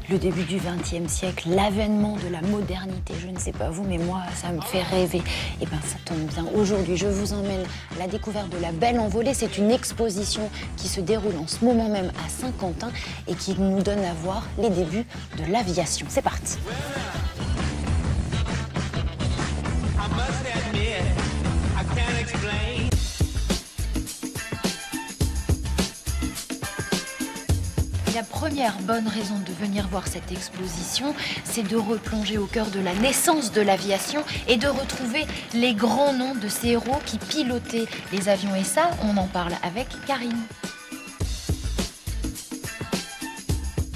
Le début du XXe siècle, l'avènement de la modernité, je ne sais pas vous, mais moi, ça me fait rêver. Et bien, ça tombe bien. Aujourd'hui, je vous emmène à la découverte de la Belle Envolée. C'est une exposition qui se déroule en ce moment même à Saint-Quentin et qui nous donne à voir les débuts de l'aviation. C'est parti. La première bonne raison de venir voir cette exposition, c'est de replonger au cœur de la naissance de l'aviation et de retrouver les grands noms de ces héros qui pilotaient les avions. Et ça, on en parle avec Karine.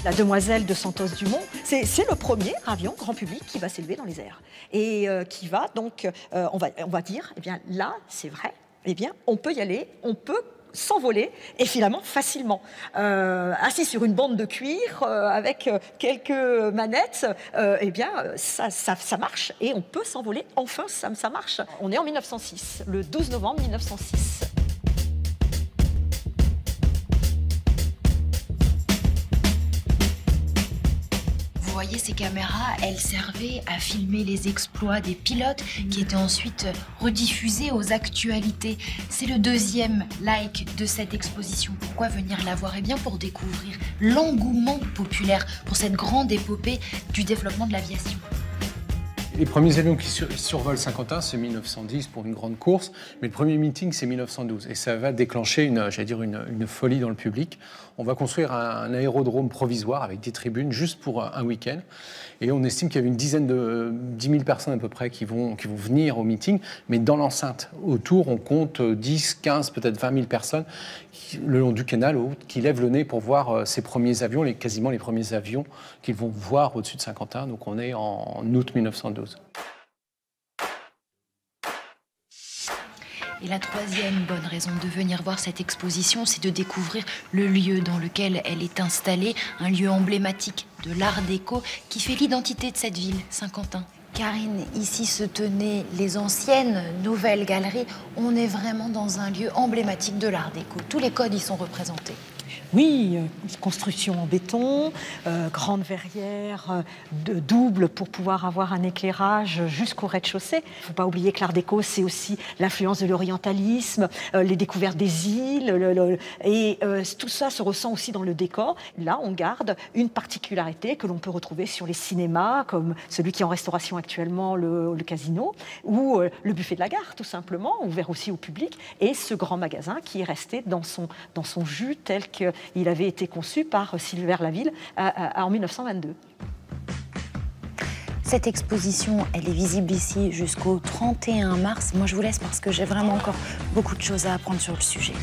La Demoiselle de Santos-Dumont, c'est le premier avion grand public qui va s'élever dans les airs. Et qui va donc, on va dire, eh bien là, c'est vrai, eh bien, on peut y aller, on peut s'envoler et finalement facilement. Assis sur une bande de cuir avec quelques manettes, eh bien ça marche et on peut s'envoler. Enfin, ça marche. On est en 1906, le 12 novembre 1906. Vous voyez, ces caméras, elles servaient à filmer les exploits des pilotes qui étaient ensuite rediffusés aux actualités. C'est le deuxième like de cette exposition. Pourquoi venir la voir? Eh bien, pour découvrir l'engouement populaire pour cette grande épopée du développement de l'aviation. Les premiers avions qui survolent Saint-Quentin, c'est 1910 pour une grande course, mais le premier meeting, c'est 1912. Et ça va déclencher une folie dans le public. On va construire un aérodrome provisoire avec des tribunes juste pour un week-end. Et on estime qu'il y avait une dizaine de 10 000 personnes à peu près qui vont venir au meeting. Mais dans l'enceinte, autour, on compte 10, 15, peut-être 20 000 personnes le long du canal qui lèvent le nez pour voir ces premiers avions, quasiment les premiers avions qu'ils vont voir au-dessus de Saint-Quentin. Donc on est en août 1912. Et la troisième bonne raison de venir voir cette exposition, c'est de découvrir le lieu dans lequel elle est installée, un lieu emblématique de l'art déco qui fait l'identité de cette ville, Saint-Quentin. Karine, ici se tenaient les anciennes nouvelles galeries. On est vraiment dans un lieu emblématique de l'art déco. Tous les codes y sont représentés. Oui, construction en béton, grande verrière, double pour pouvoir avoir un éclairage jusqu'au rez-de-chaussée. Il ne faut pas oublier que l'art déco, c'est aussi l'influence de l'orientalisme, les découvertes des îles, et tout ça se ressent aussi dans le décor. Là, on garde une particularité que l'on peut retrouver sur les cinémas, comme celui qui est en restauration actuellement, le Casino, ou le buffet de la gare, tout simplement, ouvert aussi au public, et ce grand magasin qui est resté dans son jus tel qu'il avait été conçu par Sylvère Laville en 1922. Cette exposition, elle est visible ici jusqu'au 31 mars. Moi, je vous laisse parce que j'ai vraiment encore beaucoup de choses à apprendre sur le sujet.